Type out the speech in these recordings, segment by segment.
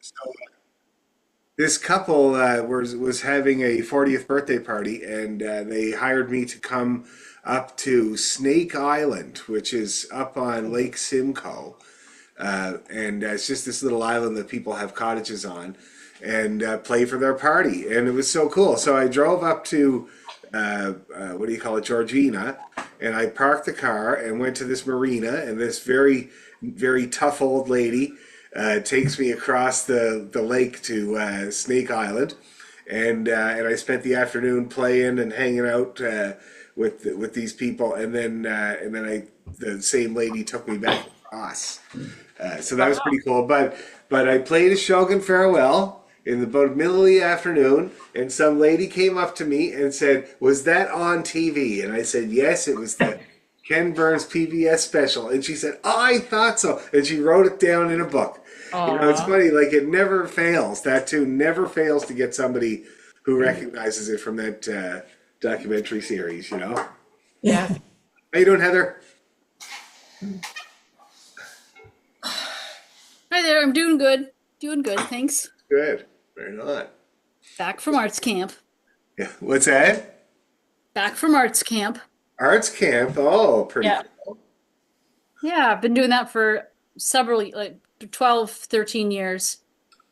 So this couple was having a 40th birthday party, and they hired me to come up to Snake Island, which is up on Lake Simcoe. And it's just this little island that people have cottages on, and play for their party. And it was so cool. So I drove up to what do you call it, Georgina, and I parked the car and went to this marina. And this very tough old lady takes me across the lake to Snake Island, and I spent the afternoon playing and hanging out with these people, and then the same lady took me back across. So that was pretty cool. But I played a Shogun Farewell in the about middle of the afternoon, and some lady came up to me and said, "Was that on TV?" And I said, "Yes, it was the Ken Burns PBS special." And she said, "I thought so," and she wrote it down in a book. It's Aw. funny, like it never fails. That tune never fails to get somebody who recognizes it from that documentary series. Yeah. How you doing, Heather? Hi there. I'm doing good. Doing good, thanks. Good. Right on. Back from arts camp. Yeah. What's that? Back from arts camp. Arts camp. Oh, pretty Yeah. cool. Yeah, I've been doing that for several, like 12, 13 years,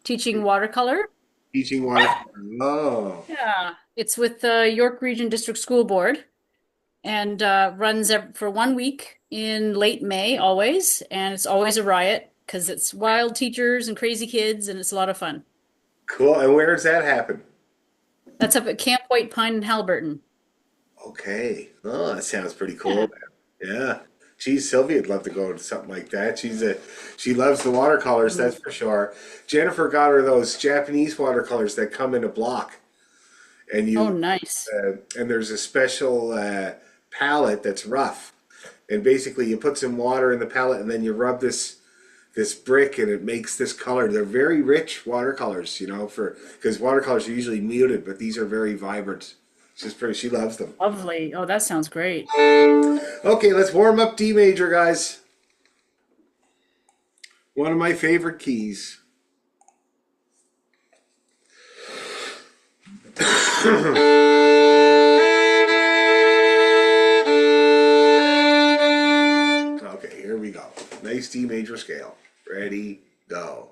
teaching watercolor. Teaching watercolor. Oh, Yeah. It's with the York Region District School Board and runs for 1 week in late May always. And it's always a riot because it's wild teachers and crazy kids and it's a lot of fun. cool. And where does that happen? That's up at Camp White Pine in Halliburton. Okay. Oh, that sounds pretty Yeah. cool. Yeah. Geez, Sylvia'd love to go to something like that. She loves the watercolors, that's for sure. Jennifer got her those Japanese watercolors that come in a block, and Oh, you nice. and there's a special palette that's rough, and basically you put some water in the palette, and then you rub this brick, and it makes this color. They're very rich watercolors, for because watercolors are usually muted, but these are very vibrant. She's pretty. She loves them. Lovely. Oh, that sounds great. Okay, let's warm up D major, guys. One of my favorite keys. Okay, here we go. Nice D major scale. Ready, go.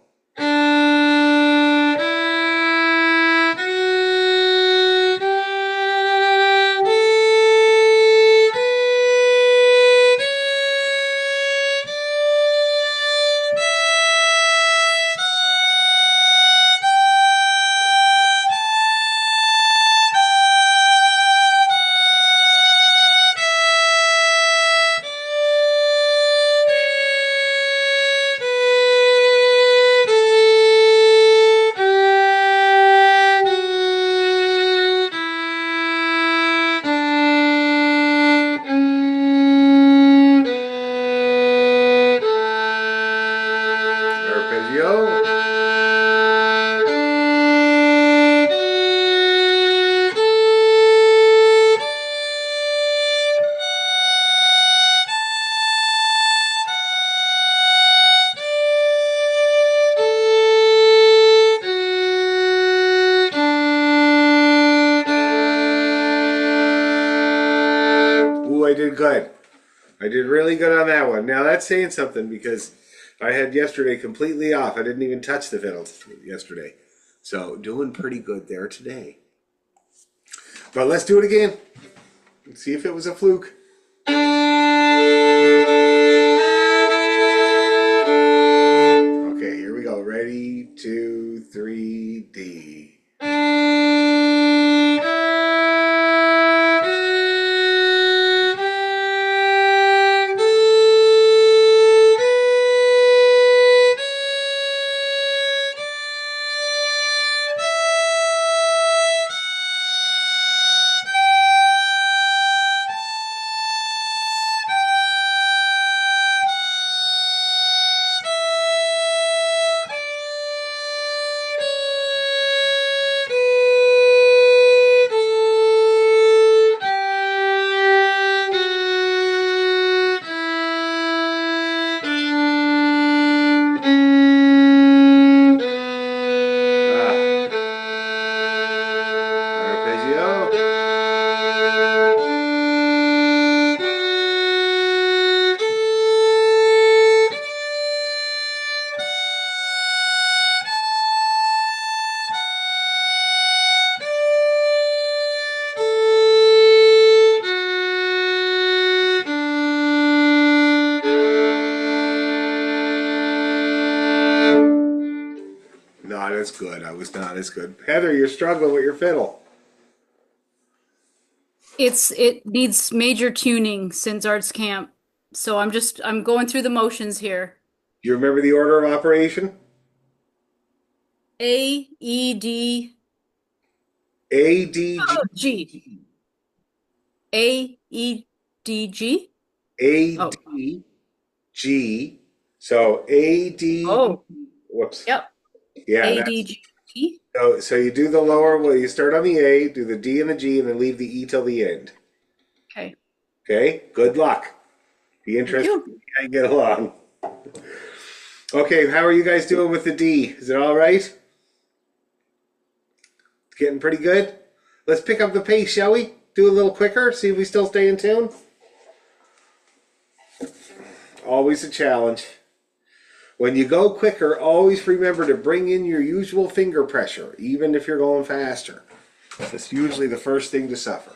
Arpeggio. Ooh, I did good. I did really good on that one. Now that's saying something because I had yesterday completely off. I didn't even touch the fiddles yesterday. So doing pretty good there today. But let's do it again. Let's see if it was a fluke. Okay, here we go. Ready, two, three, D. not as good. I was not as good. Heather, you're struggling with your fiddle. It needs major tuning since arts camp. So I'm going through the motions here. Do you remember the order of operation? A E D A D G G. A E D G. A Oh. D G. So A D. Oh. Whoops. Yep. Yeah, A D that's G E. so you do the lower. Well, you start on the A, do the D and the G, and then leave the E till the end. Okay. Okay. Good luck. Be Thank interested to you. see how you get along. Okay, how are you guys doing with the D? Is it all right? It's getting pretty good. Let's pick up the pace, shall we? Do a little quicker. See if we still stay in tune. Always a challenge. When you go quicker, always remember to bring in your usual finger pressure, even if you're going faster. That's usually the first thing to suffer.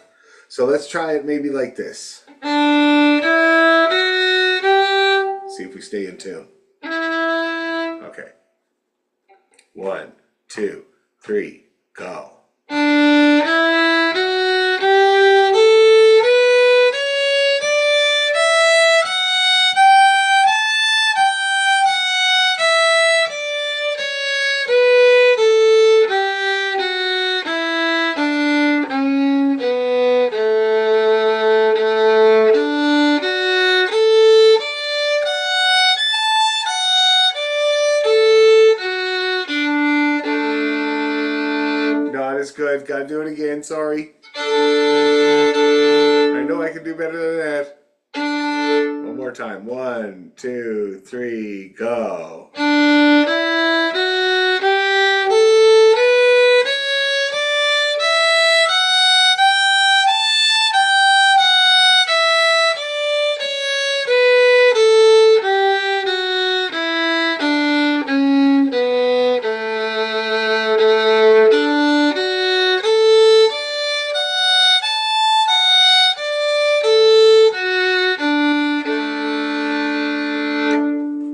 So let's try it maybe like this. See if we stay in tune. Okay. 1, 2, 3, go. Not as good. Gotta do it again. Sorry. I know I can do better than that. One more time. 1, 2, 3, go.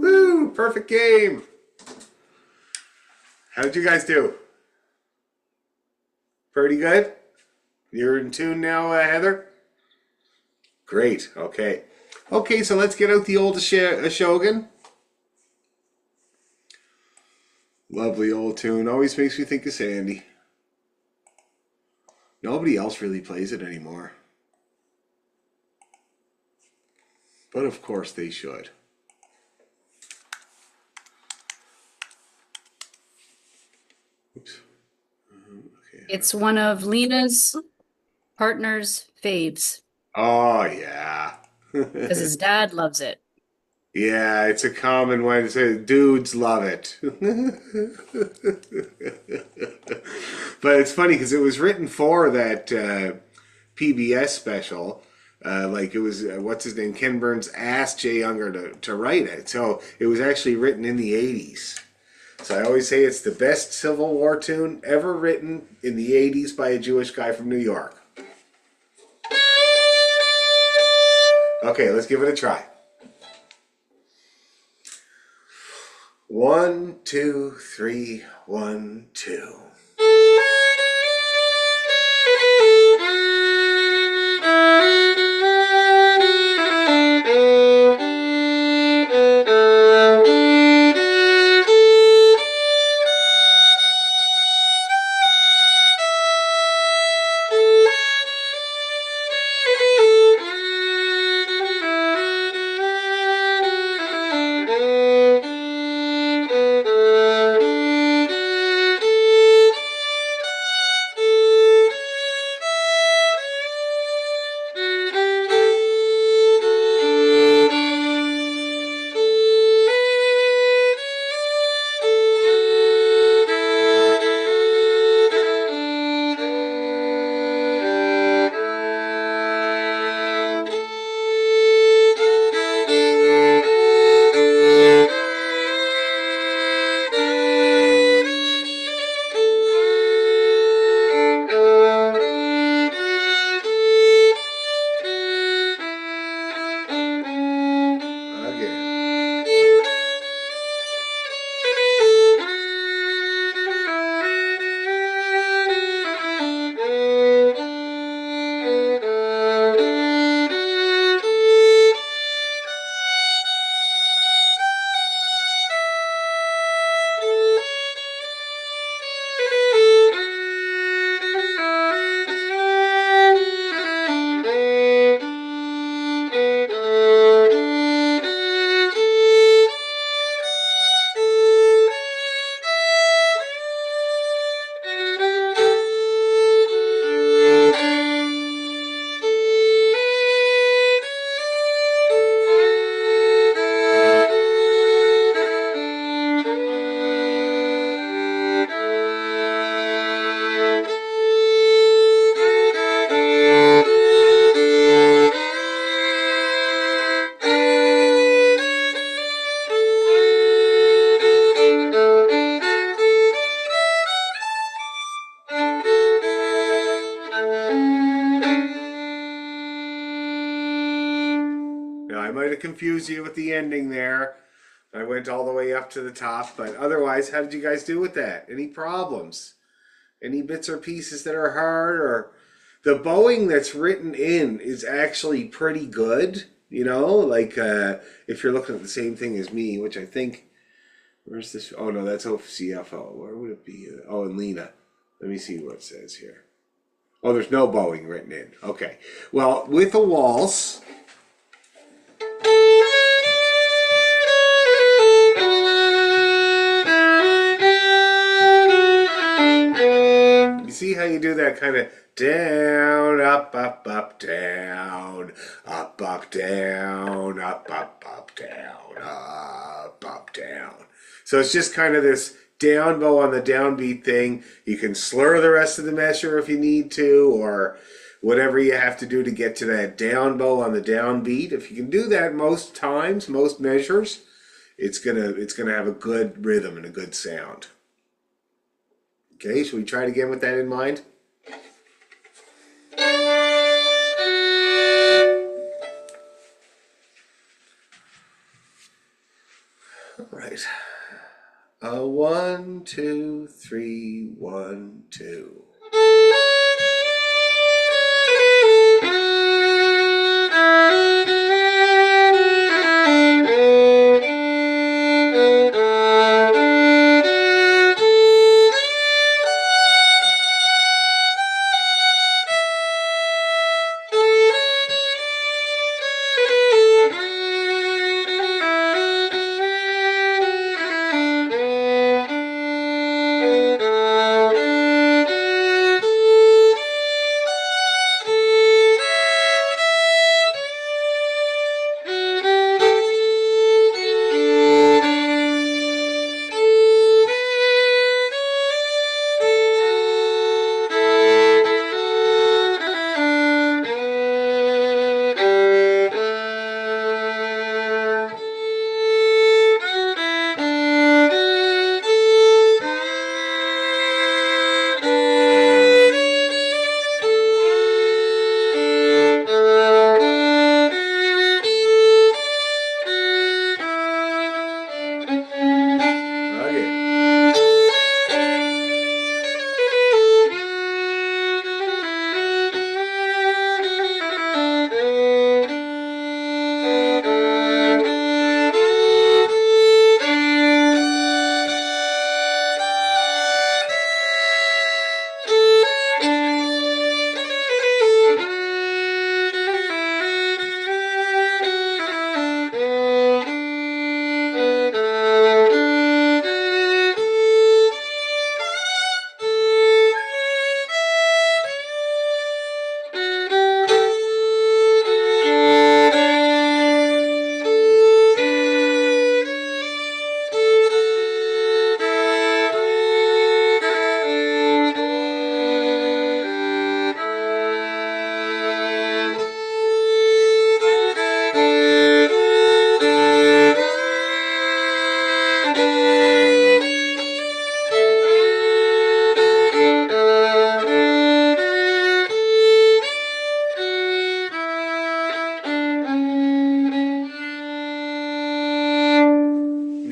Woo! Perfect game. How did you guys do? Pretty good? You're in tune now, Heather? Great. Okay. Okay, so let's get out the old Ashogan. Lovely old tune. Always makes me think of Sandy. Nobody else really plays it anymore. But of course they should. Oops. Okay. It's one of Lena's partner's faves Oh, yeah. because his dad loves it. Yeah, it's a common one. Dudes love it. But it's funny because it was written for that PBS special. Like it was, what's his name? Ken Burns asked Jay Younger to write it. So it was actually written in the 80s. So I always say it's the best Civil War tune ever written in the 80s by a Jewish guy from New York. Okay, let's give it a try. 1, 2, 3, 1, 2. confuse you with the ending there. I went all the way up to the top, but otherwise, how did you guys do with that? Any problems? Any bits or pieces that are hard? Or the bowing that's written in is actually pretty good, you know? Like, if you're looking at the same thing as me, which I think, where's this? Oh, no, that's OCFO. Where would it be? Oh, and Lena. Let me see what it says here. Oh, there's no bowing written in. Okay. Well, with a waltz, you see how you do that kind of down, up, up, up, down, up, up, down, up, up, up, down, up, up, down. So it's just kind of this down bow on the downbeat thing. You can slur the rest of the measure if you need to, or whatever you have to do to get to that down bow on the downbeat. If you can do that most times, most measures, it's gonna have a good rhythm and a good sound. Okay, should we try it again with that in mind? All right. 1, 2, 3, 1, 2.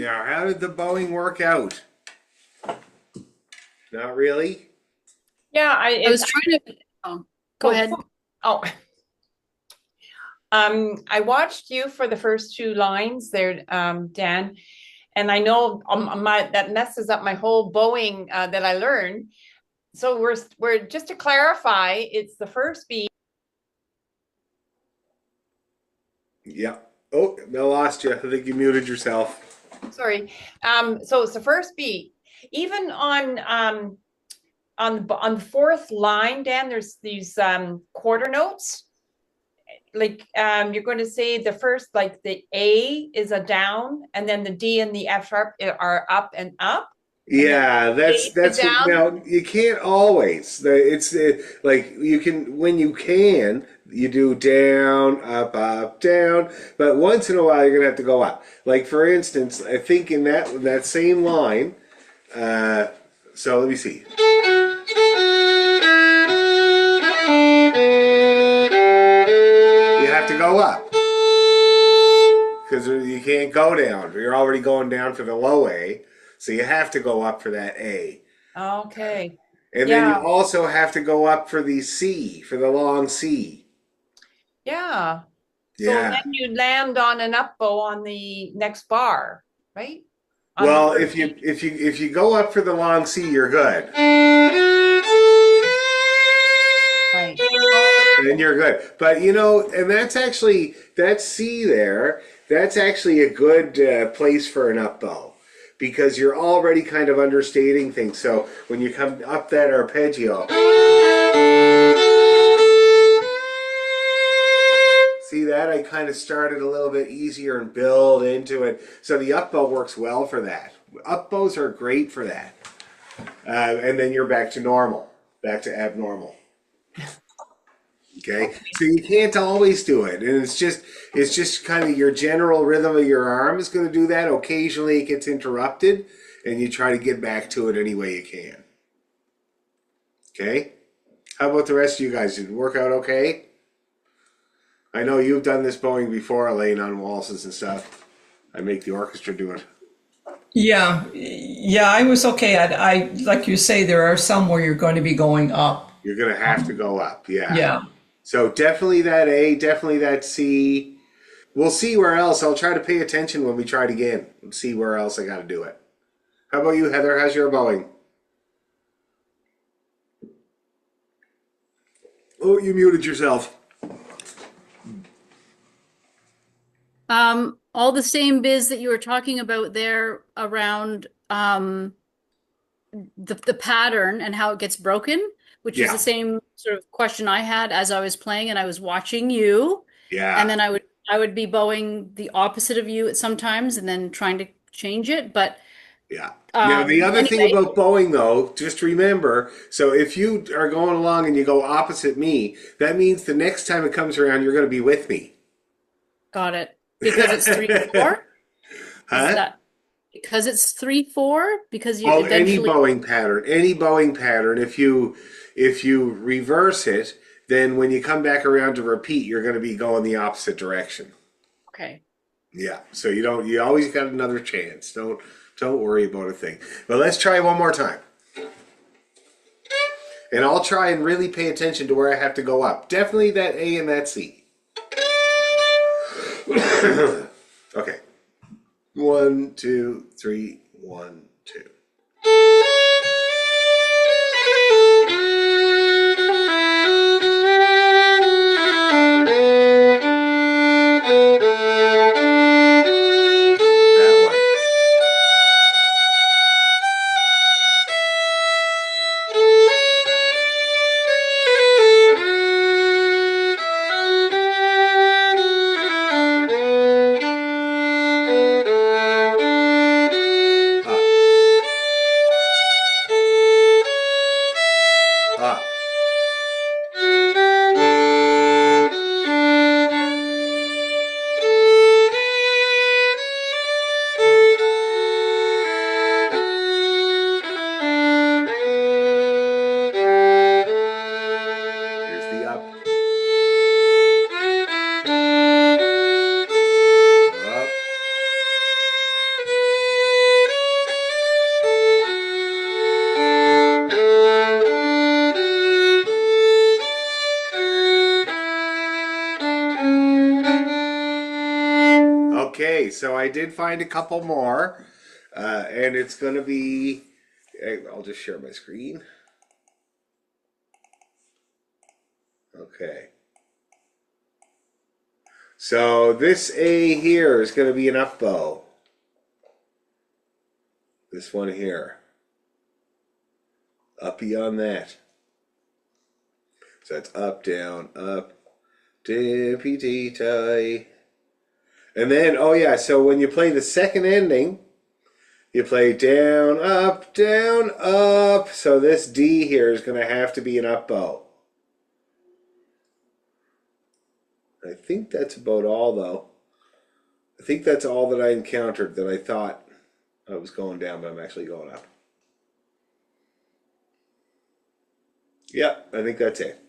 Now, how did the bowing work out? Not really? Yeah, I was trying to. Oh, go ahead. Oh, I watched you for the first two lines there, Dan, and I know that messes up my whole bowing that I learned. So we're just to clarify, it's the first beat. Yeah. Oh, I lost you. I think you muted yourself. Sorry. So it's the first beat. Even on the fourth line, Dan, there's these quarter notes. Like you're going to say the first, like the A is a down, and then the D and the F sharp are up and up. Yeah, that's down. now you can't always. It's like you can when you can you do down, up, down, but once in a while you're gonna have to go up. Like for instance, I think in that same line. So let me see. You have to go up. because you can't go down. You're already going down for the low A, so you have to go up for that A. Okay. And then you Yeah. also have to go up for the C, for the long C. Yeah. So Yeah. then you land on an up bow on the next bar, right? On the Well, first if you go up for the long C, you're good. right. Then you're good. But you know, and that's actually that C there. That's actually a good place for an up bow because you're already kind of understating things. So when you come up that arpeggio, see that I kind of started a little bit easier and build into it. So the up bow works well for that. Up bows are great for that. And then you're back to normal, back to abnormal. Okay, so you can't always do it, and it's just kind of your general rhythm of your arm is going to do that. Occasionally, it gets interrupted, and you try to get back to it any way you can. Okay, how about the rest of you guys? Did it work out okay? I know you've done this bowing before, Elaine, on waltzes and stuff. I make the orchestra do it. Yeah, I was okay. I like you say, there are some where you're going to be going up. You're going to have to go up, yeah. Yeah. So definitely that A, definitely that C. We'll see where else. I'll try to pay attention when we try it again and see where else I got to do it. How about you, Heather? How's your bowing? Oh, you muted yourself. All the same biz that you were talking about there around the pattern and how it gets broken, which was Yeah. the same sort of question I had as I was playing and I was watching you. Yeah. And then I would be bowing the opposite of you at sometimes and then trying to change it. But Yeah. Now, the other thing anyway, about bowing, though, just remember, so if you are going along and you go opposite me, that means the next time it comes around, you're going to be with me. got it. Because it's 3/4? Is Huh? that because it's 3/4? Because you Well, eventually any bowing pattern, if you reverse it, then when you come back around to repeat, you're going to be going the opposite direction. okay. Yeah. So you always got another chance. Don't worry about a thing. But let's try one more time. And I'll try and really pay attention to where I have to go up. Definitely that A and that C. Okay. 1, 2, 3, 1, 2. That one. Up. Here's the up. Up. Okay, so I did find a couple more, and it's going to be. I'll just share my screen. Okay. So this A here is going to be an up bow. This one here. Up beyond that. So it's up, down, up, dippy dee tie. And then, oh yeah, so when you play the second ending, you play down, up, down, up. So this D here is going to have to be an up bow. I think that's about all, though. I think that's all that I encountered that I thought I was going down, but I'm actually going up. Yep, I think that's it.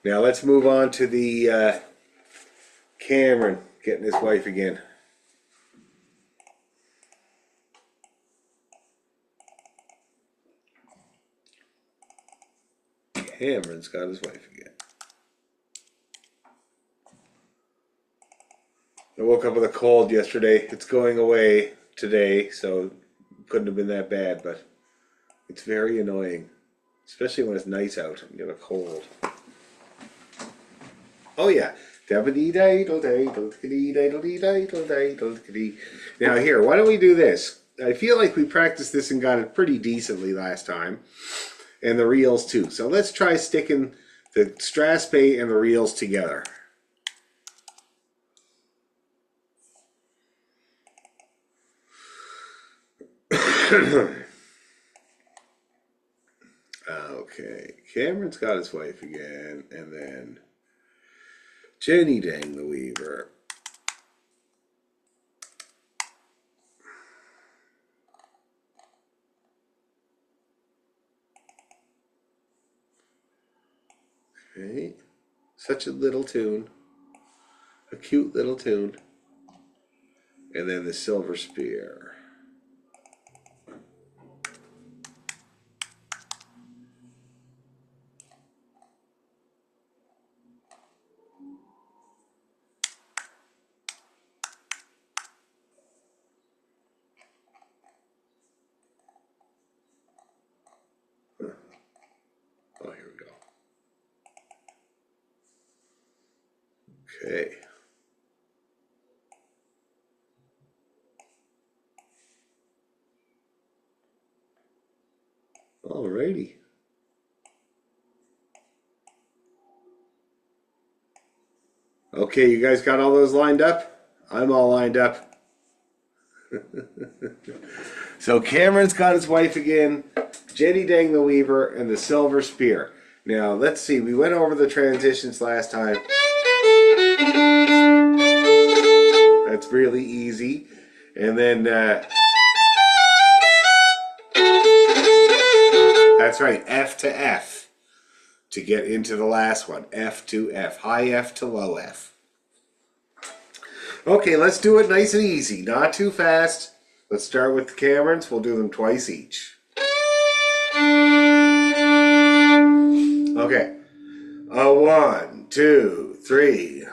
Now let's move on to the Cameron getting his wife again. Cameron's got his wife again. I woke up with a cold yesterday. It's going away today, so couldn't have been that bad, but it's very annoying. Especially when it's nice out and you get a cold. Oh yeah. Now here, why don't we do this? I feel like we practiced this and got it pretty decently last time. And the reels too. So let's try sticking the Strathspey and the reels together. Okay, Cameron's got his wife again, and then Jenny Dang the Weaver. Okay, such a little tune, a cute little tune, and then the Silver Spear. Oh, here we go. Okay. Alrighty. Okay, you guys got all those lined up? I'm all lined up. So Cameron's got his wife again, Jenny Dang the Weaver, and the Silver Spear. Now, let's see. We went over the transitions last time. That's really easy. And then, that's right, F to F to get into the last one. F to F. High F to low F. Okay, let's do it nice and easy. Not too fast. Let's start with the Camerons. We'll do them twice each. Okay. 1, 2, 3.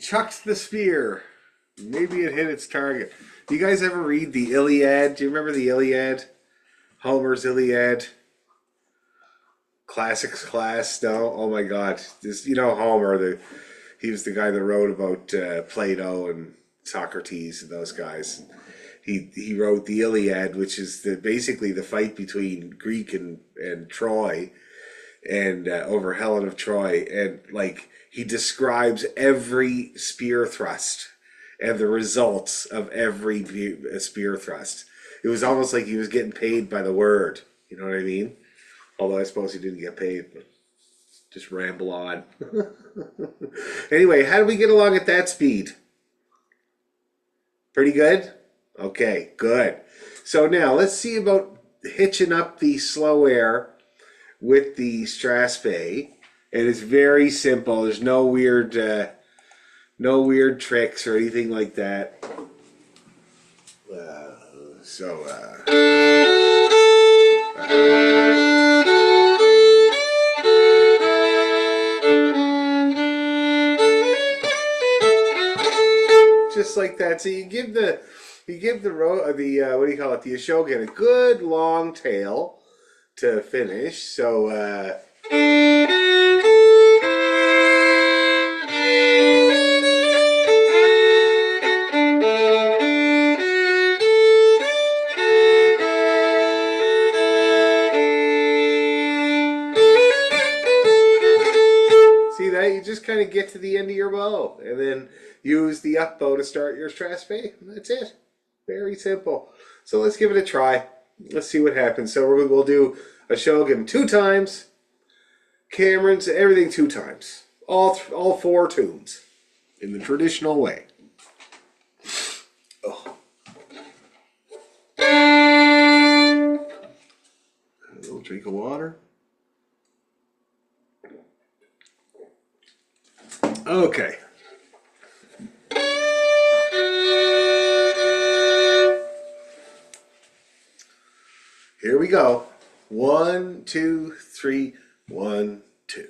chucked the spear. Maybe it hit its target. Do you guys ever read the Iliad? Do you remember the Iliad? Homer's Iliad? Classics class? No? Oh my God. This, Homer, he was the guy that wrote about Plato and Socrates and those guys. He wrote the Iliad, which is basically the fight between Greek and Troy, and over Helen of Troy, and like he describes every spear thrust and the results of every spear thrust. It was almost like he was getting paid by the word. You know what I mean? Although I suppose he didn't get paid, but just ramble on. Anyway, how do we get along at that speed? Pretty good? Okay, good. So now let's see about hitching up the slow air with the Straspe. And it's very simple. There's no weird tricks or anything like that. Just like that. So you give the what do you call it, the Ashogan, a good long tail to finish. So see that? You just kind of get to the end of your bow and then use the up bow to start your Straspe. That's it. Very simple. So let's give it a try. Let's see what happens. So we'll do Ashogan 2 times, Cameron's, everything 2 times. All 4 tunes in the traditional way. Oh. A little drink of water. Okay. Here we go. 1, 2, 3, 1, 2.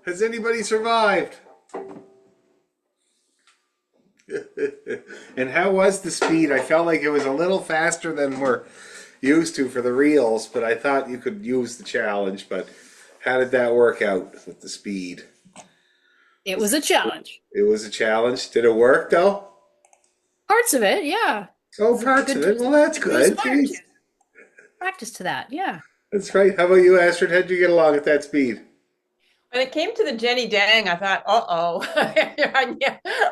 Has anybody survived? And how was the speed? I felt like it was a little faster than we're used to for the reels, but I thought you could use the challenge. But how did that work out with the speed? It was a challenge. It was a challenge. Did it work though? Parts of it, yeah. Oh, parts of it. Well, that's It was good. aspired Jeez. to. Practice to that, yeah. That's right. How about you, Astrid? How'd you get along at that speed? When it came to the Jenny Dang, I thought,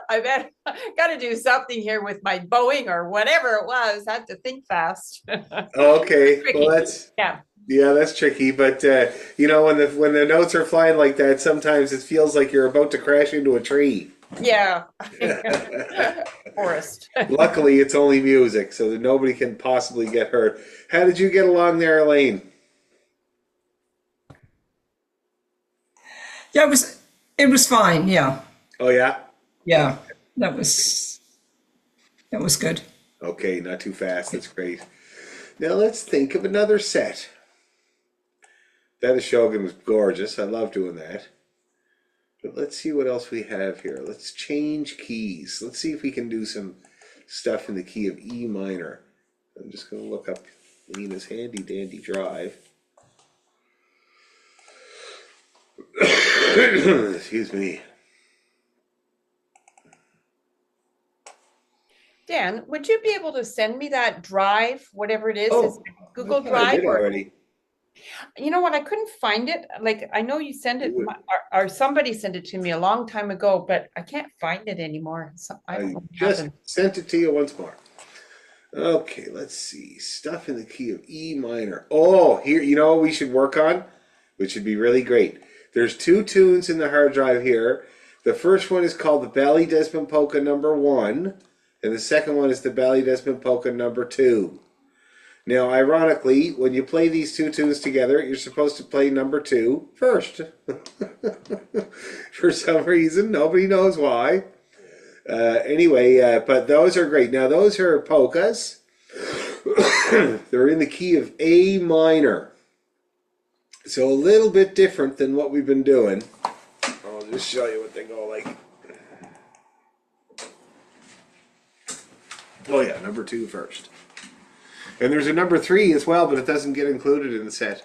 I bet got to do something here with my bowing or whatever it was. I had to think fast. Okay, Tricky. well yeah, that's tricky. But you know, when the notes are flying like that, sometimes it feels like you're about to crash into a tree. Yeah. Forest. Luckily, it's only music, so that nobody can possibly get hurt. How did you get along there, Elaine? Yeah, it was fine. Yeah. Oh yeah. Yeah. That was good. Okay, not too fast. That's great. Now let's think of another set. That is Shogun was gorgeous. I love doing that. But let's see what else we have here. Let's change keys. Let's see if we can do some stuff in the key of E minor. I'm just going to look up Lena's handy dandy drive. Excuse me. Dan, would you be able to send me that drive, whatever it is? Oh, Is it Google I Drive did or already. you know what? I couldn't find it. Like I know you sent it, Do it. or somebody sent it to me a long time ago, but I can't find it anymore. So I don't I know what just happened. sent it to you once more. Okay, let's see. Stuff in the key of E minor. Oh, here, you know what we should work on? Which would be really great. There's two tunes in the hard drive here. The first one is called the Ballydesmond Polka number 1, and the second one is the Ballydesmond Polka number 2. Now, ironically, when you play these two tunes together, you're supposed to play number 2 first. For some reason, nobody knows why. Anyway, but those are great. Now, those are polkas. They're in the key of A minor. So a little bit different than what we've been doing. I'll just show you what they go like. Oh yeah, number 2 first. And there's a number 3 as well, but it doesn't get included in the set.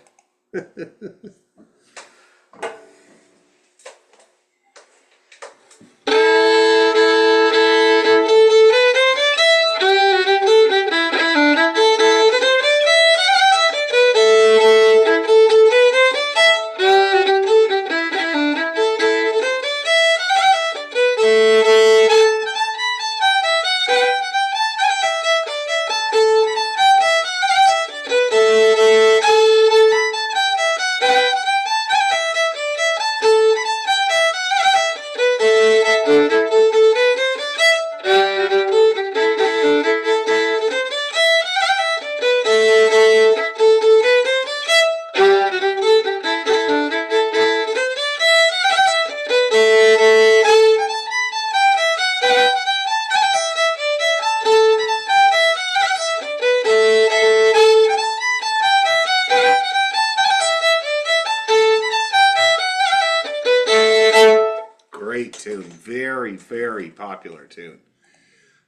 Great tune. Very, very popular tune.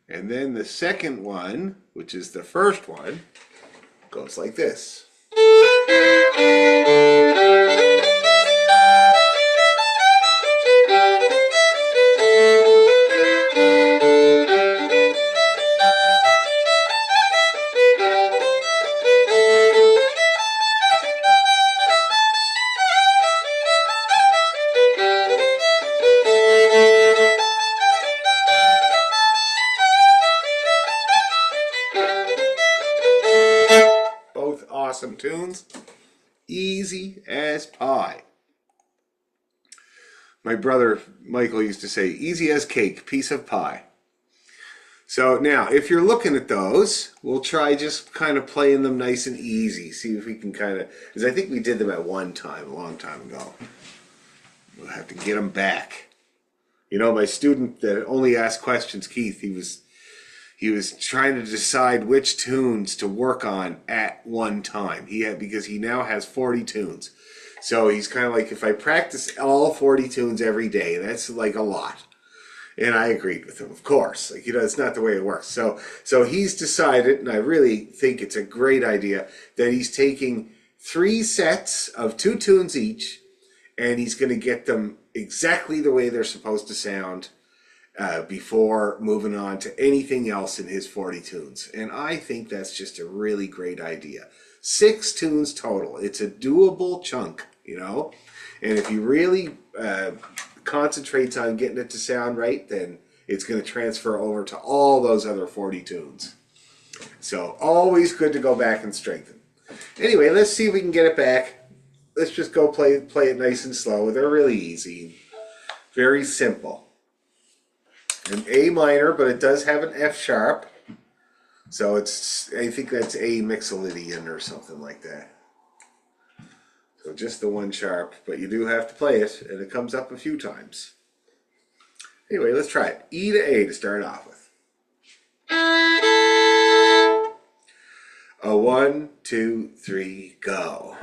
And then the second one, which is the first one, goes like this. Both awesome tunes. Easy as pie. My brother Michael used to say, easy as cake, piece of pie. So now, if you're looking at those, we'll try just kind of playing them nice and easy. See if we can kind of, because I think we did them at one time, a long time ago. We'll have to get them back. You know, my student that only asked questions, Keith, he was trying to decide which tunes to work on at one time. Because he now has 40 tunes. So he's kind of like, if I practice all 40 tunes every day, that's like a lot. And I agreed with him, of course. Like, it's not the way it works. So he's decided, and I really think it's a great idea, that he's taking 3 sets of 2 tunes each, and he's going to get them exactly the way they're supposed to sound before moving on to anything else in his 40 tunes. And I think that's just a really great idea. 6 tunes total. It's a doable chunk, And if he really concentrates on getting it to sound right, then it's going to transfer over to all those other 40 tunes. So always good to go back and strengthen. Anyway, let's see if we can get it back. Let's just go play it nice and slow. They're really easy. Very simple. An A minor, but it does have an F sharp. So I think that's A Mixolydian or something like that. So just the 1 sharp, but you do have to play it, and it comes up a few times. Anyway, let's try it. E to A to start off with. A 1, 2, 3, go.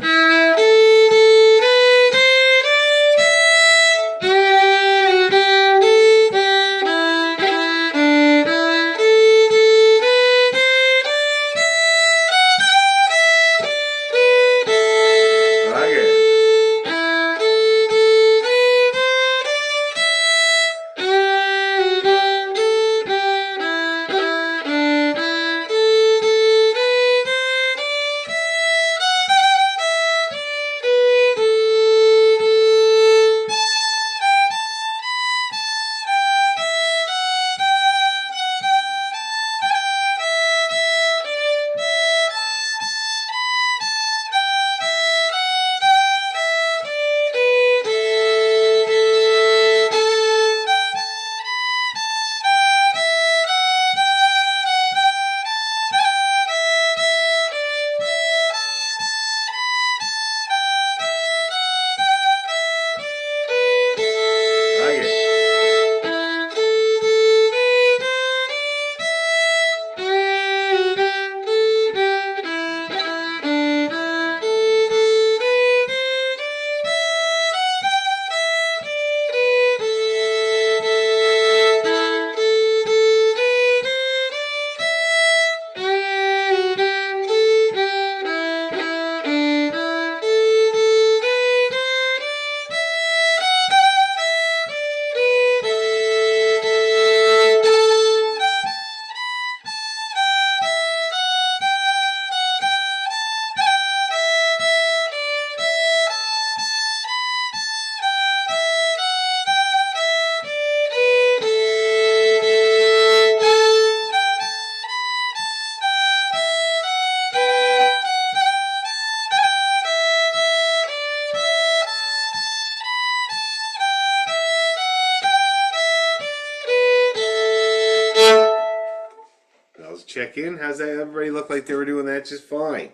Check in. How's that? Everybody looked like they were doing that just fine.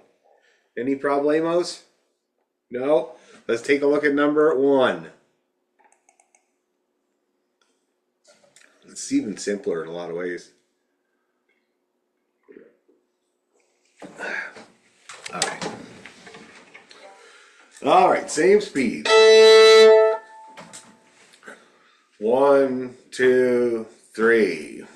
Any problemos? No? Let's take a look at number 1. It's even simpler in a lot of ways. Okay. All right, same speed. 1, 2, 3.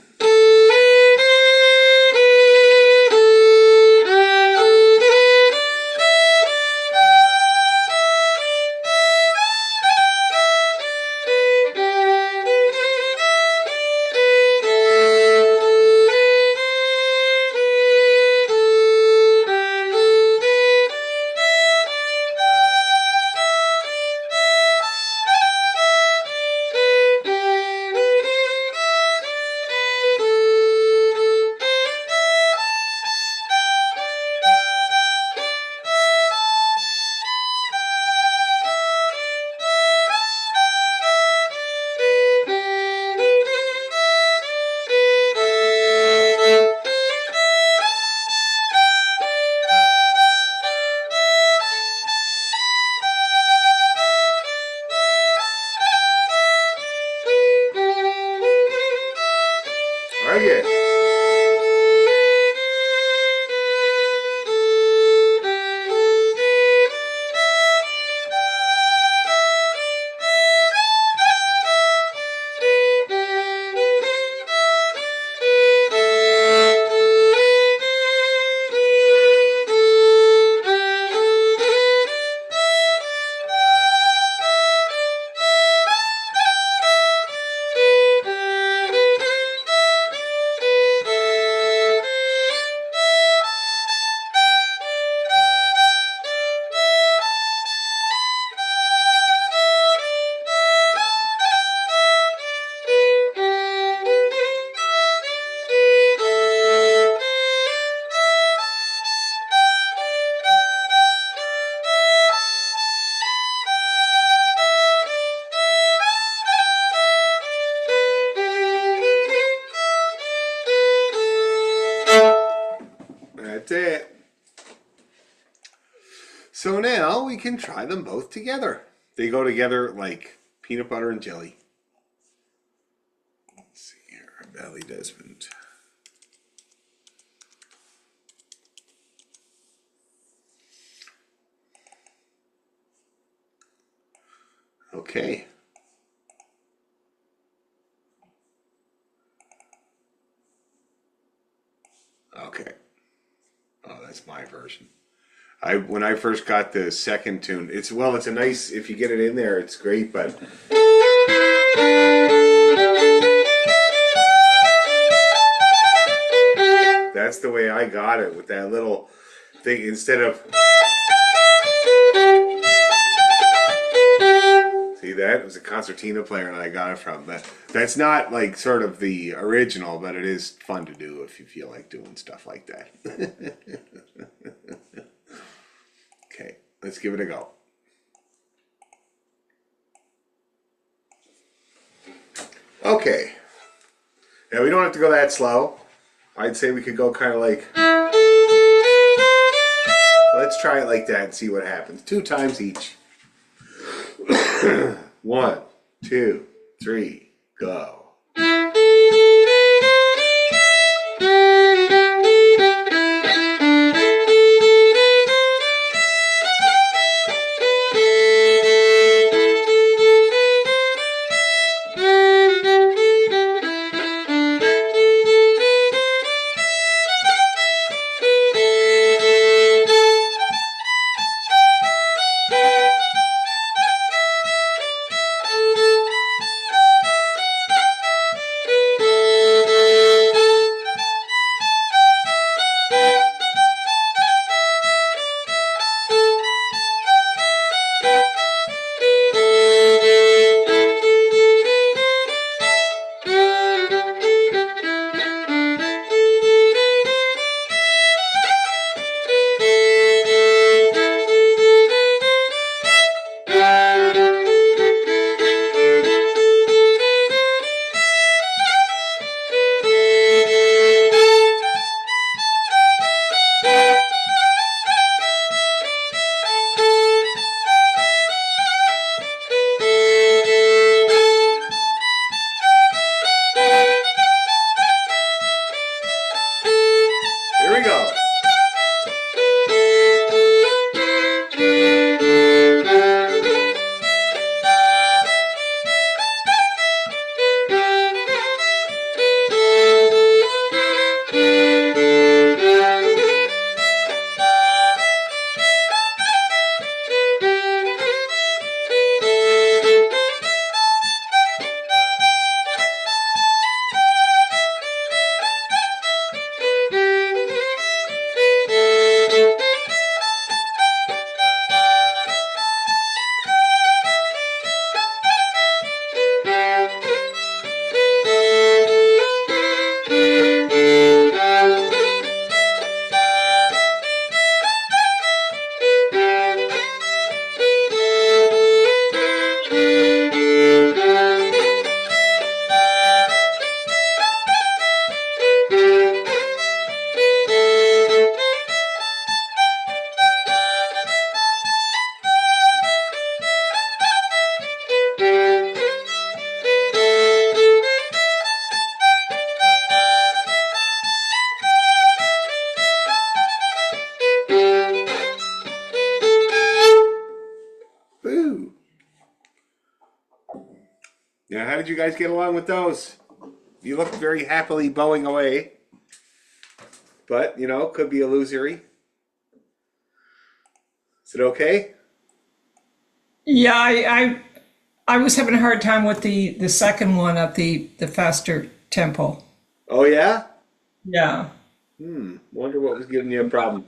That's it. So now we can try them both together. They go together like peanut butter and jelly. Let's see here, Valley Desmond. Okay. Okay. Oh, that's my version. When I first got the second tune, it's a nice, if you get it in there, it's great, but that's the way I got it with that little thing instead of. See that? It was a concertina player and I got it from. That's not like sort of the original, but it is fun to do if you feel like doing stuff like that. Okay, let's give it a go. Okay. Now we don't have to go that slow. I'd say we could go kind of like. Let's try it like that and see what happens. 2 times each. 1, 2, 3, go. Here we go. Boo. Now, how did you guys get along with those? You looked very happily bowing away. But, you know, could be illusory. Is it okay? Yeah, I was having a hard time with the second one at the faster tempo. Oh, yeah? Yeah. Wonder what was giving you a problem.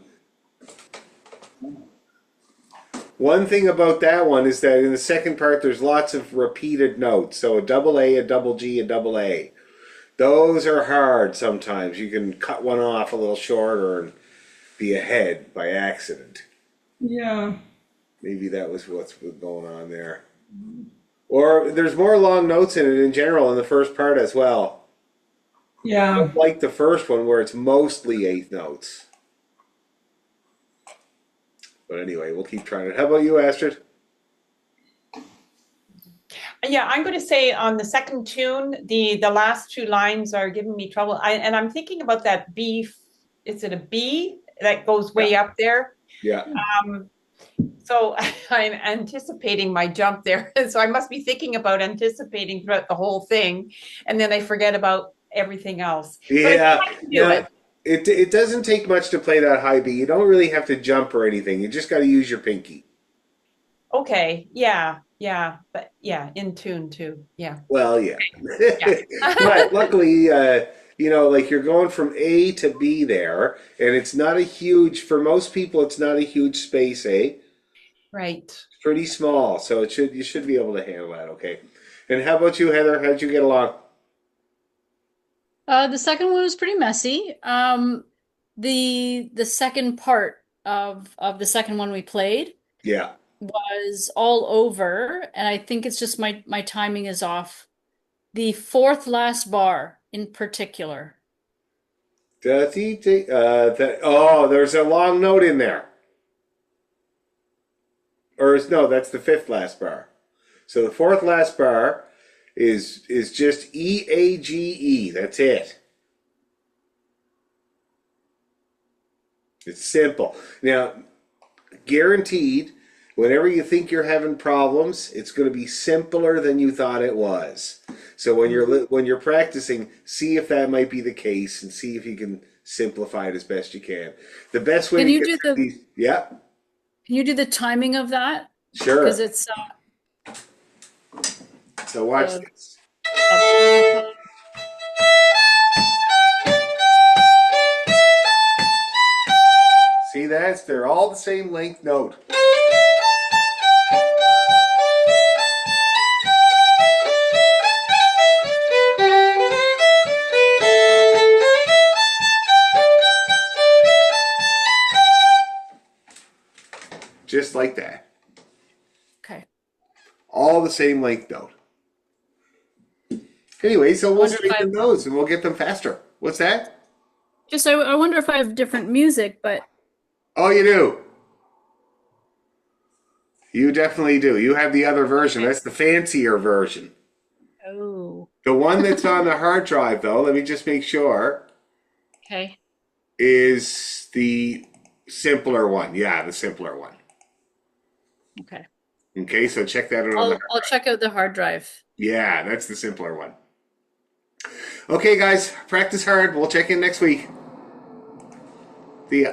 One thing about that one is that in the second part, there's lots of repeated notes. So a double A, a double G, a double A. Those are hard sometimes. You can cut one off a little shorter and be ahead by accident. Yeah. Maybe that was what's going on there. Or there's more long notes in it in general in the first part as well. Yeah. Like the first one where it's mostly 8 notes. But anyway, we'll keep trying it. How about you, Astrid? Yeah, I'm going to say on the second tune, the last two lines are giving me trouble. And I'm thinking about that B. Is it a B that goes way up there? Yeah. So I'm anticipating my jump there. So I must be thinking about anticipating throughout the whole thing, and then I forget about everything else. But I Yeah. think I can do Yeah. it. It doesn't take much to play that high B. You don't really have to jump or anything. You just got to use your pinky. Okay. Yeah. Yeah. But yeah, in tune too. Yeah. Well, yeah. Yeah. But luckily, like you're going from A to B there, and it's not a huge, for most people, it's not a huge space, eh? Right. It's pretty small, so you should be able to handle that, okay. And how about you, Heather? How'd you get along? The second one was pretty messy. The second part of the second one we played Yeah. was all over, and I think it's just my timing is off. The fourth last bar in particular. There's a long note in there. No, that's the fifth last bar. So the fourth last bar is just EAGE. That's it. It's simple. Now, guaranteed, whenever you think you're having problems, it's going to be simpler than you thought it was. So when you're practicing, see if that might be the case, and see if you can simplify it as best you can. The best way Can to you get do through the these, yeah, Can you do the timing of that? sure. Because it's So watch uh, this. See that? They're all the same length note. Just like that. okay. All the same length note. Anyway, so we'll Wonder if strengthen those and we'll get them faster. What's that? Just I wonder if I have different music, but Oh, you do. You definitely do. You have the other version. That's the fancier version. oh, The one that's on the hard drive, though, let me just make sure, okay. is the simpler one. Yeah, the simpler one. Okay. Okay, so check that out on the I'll hard I'll check out the hard drive. Yeah, that's the simpler one. Okay, guys, practice hard. We'll check in next week.